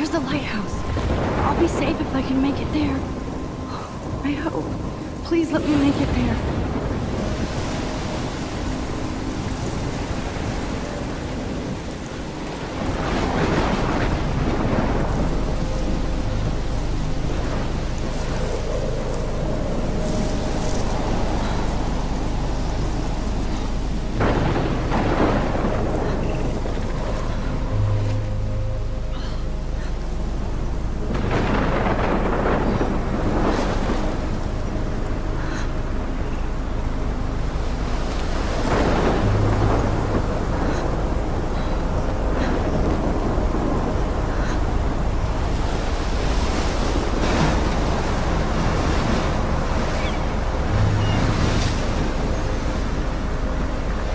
There's the lighthouse. I'll be safe if I can make it there. I hope. Please let me make it there.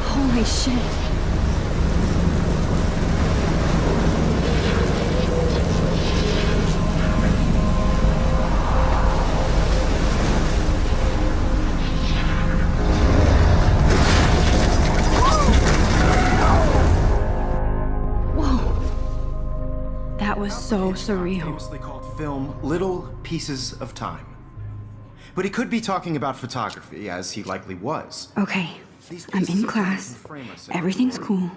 Holy shit. Whoa. That was so surreal. Famously called film Little Pieces of Time. But he could be talking about photography, as he likely was. Okay. I'm in class. Everything's cool.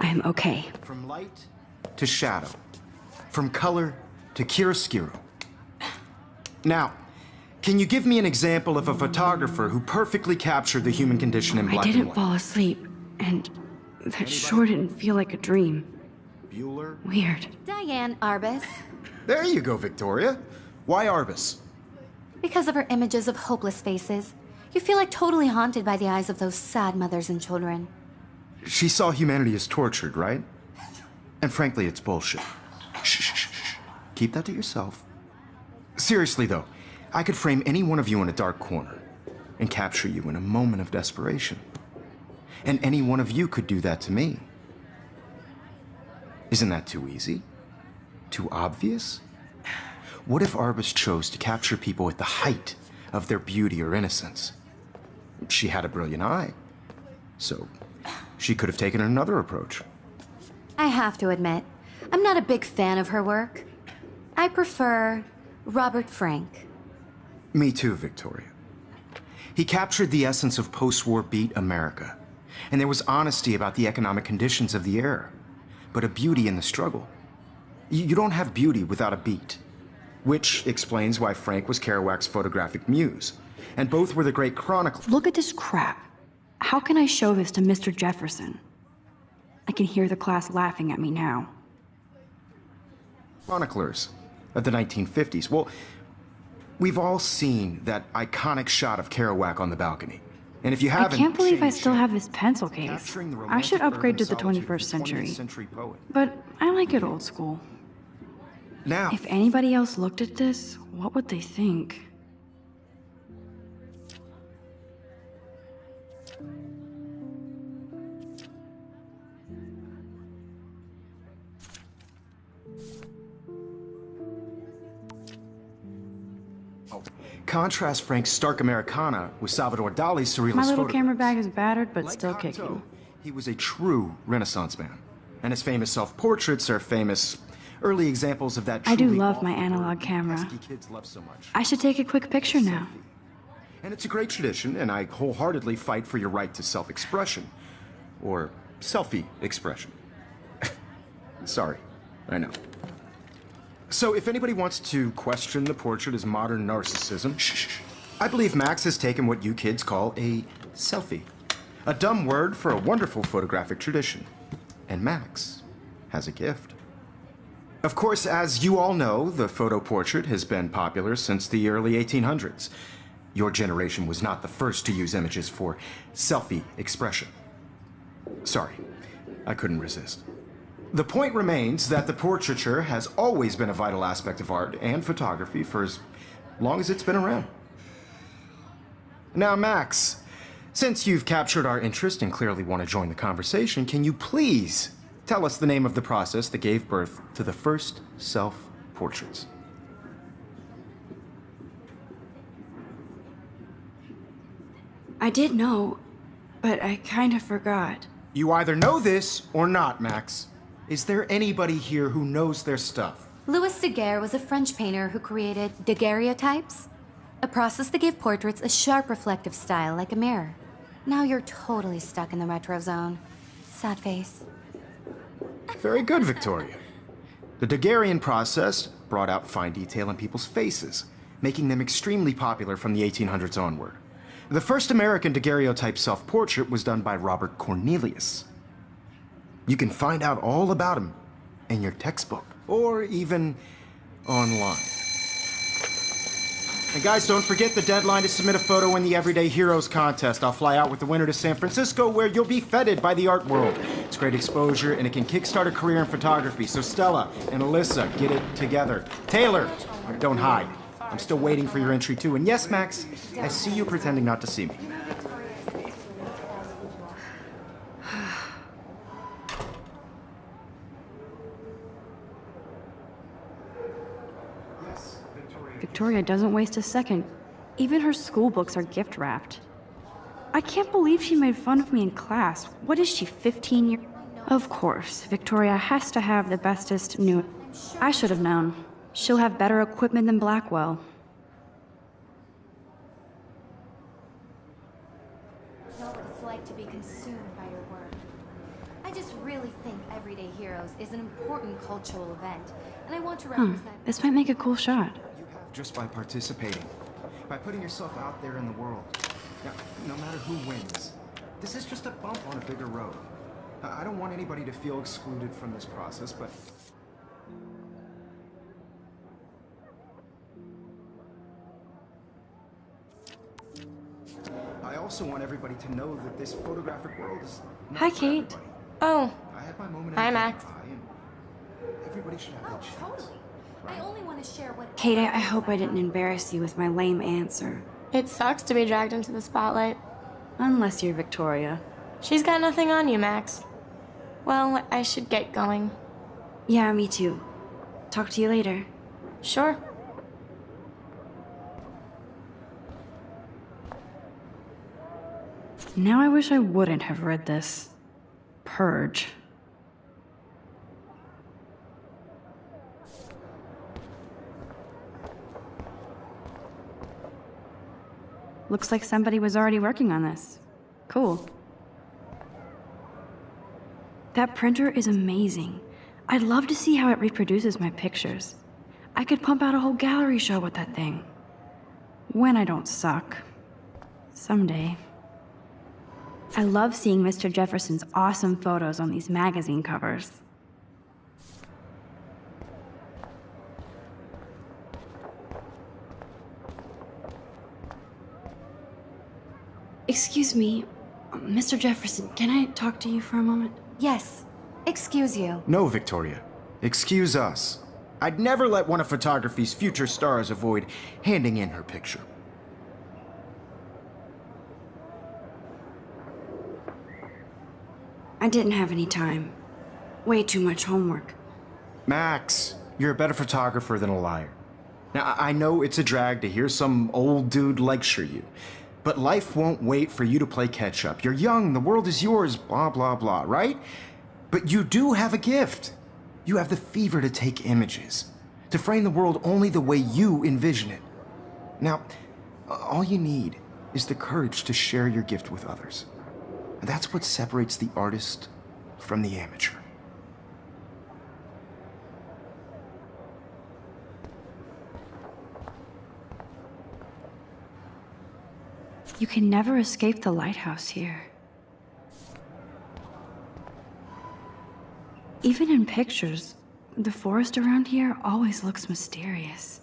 I'm okay. From light to shadow. From color to chiaroscuro. Now, can you give me an example of a photographer who perfectly captured the human condition in black and I didn't white? fall asleep, and that sure didn't feel like a dream. Bueller? Weird. Diane Arbus. There you go, Victoria. Why Arbus? Because of her images of hopeless faces, you feel like totally haunted by the eyes of those sad mothers and children. She saw humanity as tortured, right? And frankly, it's bullshit. Shh, shh, shh, shh. Keep that to yourself. Seriously, though, I could frame any one of you in a dark corner and capture you in a moment of desperation. And any one of you could do that to me. Isn't that too easy? Too obvious? What if Arbus chose to capture people at the height of their beauty or innocence? She had a brilliant eye, so she could have taken another approach. I have to admit, I'm not a big fan of her work. I prefer Robert Frank. Me too, Victoria. He captured the essence of post-war beat America, and there was honesty about the economic conditions of the era, but a beauty in the struggle. You don't have beauty without a beat, which explains why Frank was Kerouac's photographic muse, and both were the great chroniclers. Look at this crap. How can I show this to Mr. Jefferson? I can hear the class laughing at me now. Chroniclers of the 1950s. Well, we've all seen that iconic shot of Kerouac on the balcony. And if you haven't, I can't believe I shame, still shame. have this pencil case. Capturing the I should romantic upgrade to urban the solitude of 21st century. 20th century poet. But I like it old school. Now, If anybody else looked at this, what would they think? contrast Frank's stark Americana with Salvador Dali's surrealist My little photographs. camera bag is battered, but Like still Cocteau, kicking. he was a true Renaissance man, and his famous self-portraits are famous early examples of that. I do truly love my awful analog word camera. pesky kids love so much. I should take a quick picture now. And it's a great tradition, and I wholeheartedly fight for your right to self-expression. Or selfie expression. Sorry, I know. So if anybody wants to question the portrait as modern narcissism, shh, I believe Max has taken what you kids call a selfie. A dumb word for a wonderful photographic tradition. And Max has a gift. Of course, as you all know, the photo portrait has been popular since the early 1800s. Your generation was not the first to use images for selfie expression. Sorry, I couldn't resist. The point remains that the portraiture has always been a vital aspect of art and photography for as long as it's been around. Now, Max, since you've captured our interest and clearly want to join the conversation, can you please tell us the name of the process that gave birth to the first self-portraits? I did know, but I kind of forgot. You either know this or not, Max. Is there anybody here who knows their stuff? Louis Daguerre was a French painter who created daguerreotypes, a process that gave portraits a sharp reflective style like a mirror. Now you're totally stuck in the retro zone. Sad face. Very good, Victoria. The Daguerrean process brought out fine detail in people's faces, making them extremely popular from the 1800s onward. The first American daguerreotype self-portrait was done by Robert Cornelius. You can find out all about him in your textbook, or even online. And guys, don't forget the deadline to submit a photo in the Everyday Heroes contest. I'll fly out with the winner to San Francisco, where you'll be feted by the art world. It's great exposure, and it can kickstart a career in photography. So Stella and Alyssa, get it together. Taylor, don't hide. I'm still waiting for your entry too. And yes, Max, I see you pretending not to see me. Victoria doesn't waste a second. Even her school books are gift wrapped. I can't believe she made fun of me in class. What is she, 15 years? Of course, Victoria has to have the bestest new. I should have known. She'll have better equipment than Blackwell. Know what it's like to be consumed by your work. I just really think Everyday Heroes is an important cultural event, and I want to represent. This might make a cool shot. You have just by participating, by putting yourself out there in the world. Now, no matter who wins, this is just a bump on a bigger road. I don't want anybody to feel excluded from this process, but I also want everybody to know that this photographic world is not Hi, for Kate. everybody. Oh, I had my moment. Hi, in the Max. eye, and everybody should have that chance. Totally. I only want to share what. Kate, I hope I didn't embarrass you with my lame answer. it sucks to be dragged into the spotlight. Unless you're Victoria. She's got nothing on you, Max. Well, I should get going. Yeah, me too. Talk to you later. Sure. Now I wish I wouldn't have read this. Purge. Looks like somebody was already working on this. Cool. That printer is amazing. I'd love to see how it reproduces my pictures. I could pump out a whole gallery show with that thing. When I don't suck. Someday. I love seeing Mr. Jefferson's awesome photos on these magazine covers. Excuse me, Mr. Jefferson, can I talk to you for a moment? Yes. Excuse you. No, Victoria. Excuse us. I'd never let one of photography's future stars avoid handing in her picture. I didn't have any time. Way too much homework. Max, you're a better photographer than a liar. Now, I know it's a drag to hear some old dude lecture you, but life won't wait for you to play catch up. You're young, the world is yours, blah, blah, blah, right? But you do have a gift. You have the fever to take images, to frame the world only the way you envision it. Now, all you need is the courage to share your gift with others. And that's what separates the artist from the amateur. You can never escape the lighthouse here. Even in pictures, the forest around here always looks mysterious.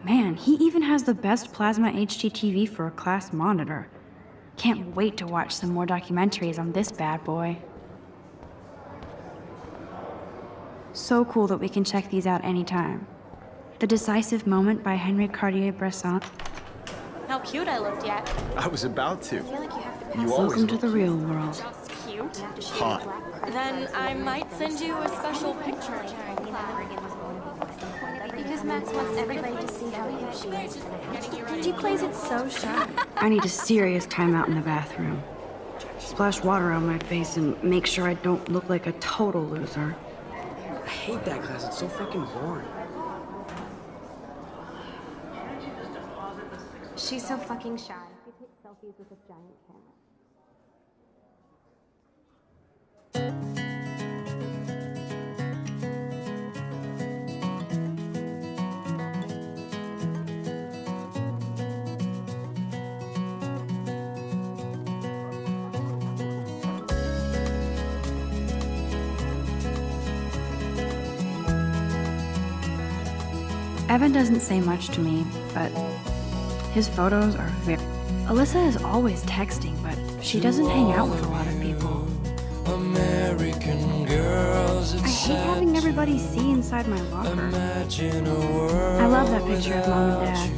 Man, he even has the best plasma HDTV for a class monitor. Can't wait to watch some more documentaries on this bad boy. So cool that we can check these out anytime. The Decisive Moment by Henry Cartier-Bresson. How cute I looked yet. I was about to. I feel like you have to pass. You always Welcome to look the real world. Cute. hot. Then I might send you a special picture. Because Max wants everybody to see how cute she is. He plays it so sharp. I need a serious timeout in the bathroom. Splash water on my face and make sure I don't look like a total loser. hate that class. It's so fucking boring. She's so fucking shy. She takes selfies with a giant camera. Evan doesn't say much to me, but his photos are very... Alyssa is always texting, but she doesn't hang out with a lot of people. American girls, I hate having everybody see inside my locker. I love that picture of Mom and Dad.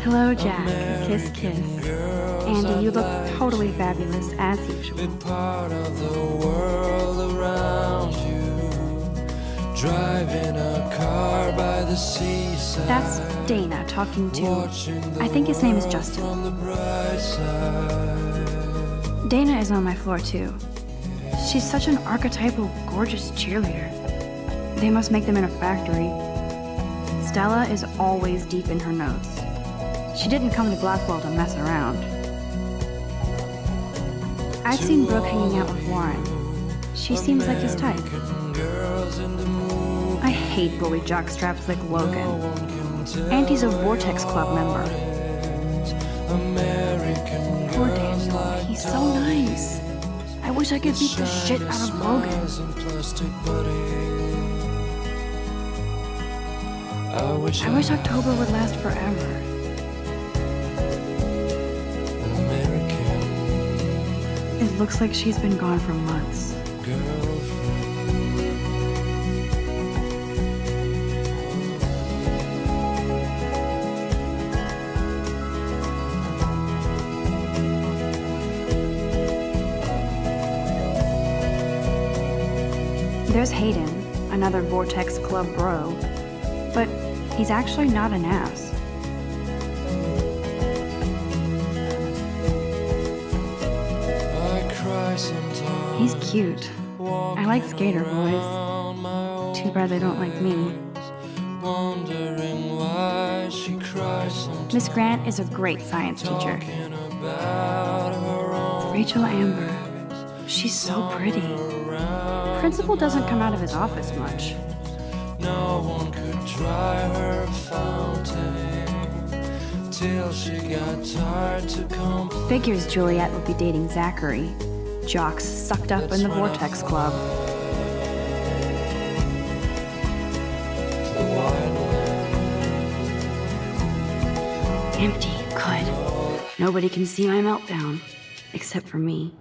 Hello, Jack. Kiss, kiss. Andy, you look totally fabulous, as usual. part of the world around you. Driving a car by the seaside. That's Dana talking to... I think his name is Justin. On the bright side. Dana is on my floor, too. She's such an archetypal, gorgeous cheerleader. They must make them in a factory. Stella is always deep in her notes. She didn't come to Blackwell to mess around. I've seen Brooke hanging out with Warren. She seems like his type. I hate bully jockstraps like Logan. And he's a Vortex Club member. Poor Daniel, he's so nice. I wish I could beat the shit out of Logan. I wish October would last forever. It looks like she's been gone for months. There's Hayden, another Vortex Club bro, but he's actually not an ass. He's cute. I like skater boys. Too bad they don't like me. Miss Grant is a great science teacher. Rachel Amber. She's so pretty. Principal doesn't come out of his office much. No one could dry her fountain till she got tired to come. Figures Juliet would be dating Zachary. Jocks sucked up in the Vortex Club. Empty, good. Nobody can see my meltdown, except for me.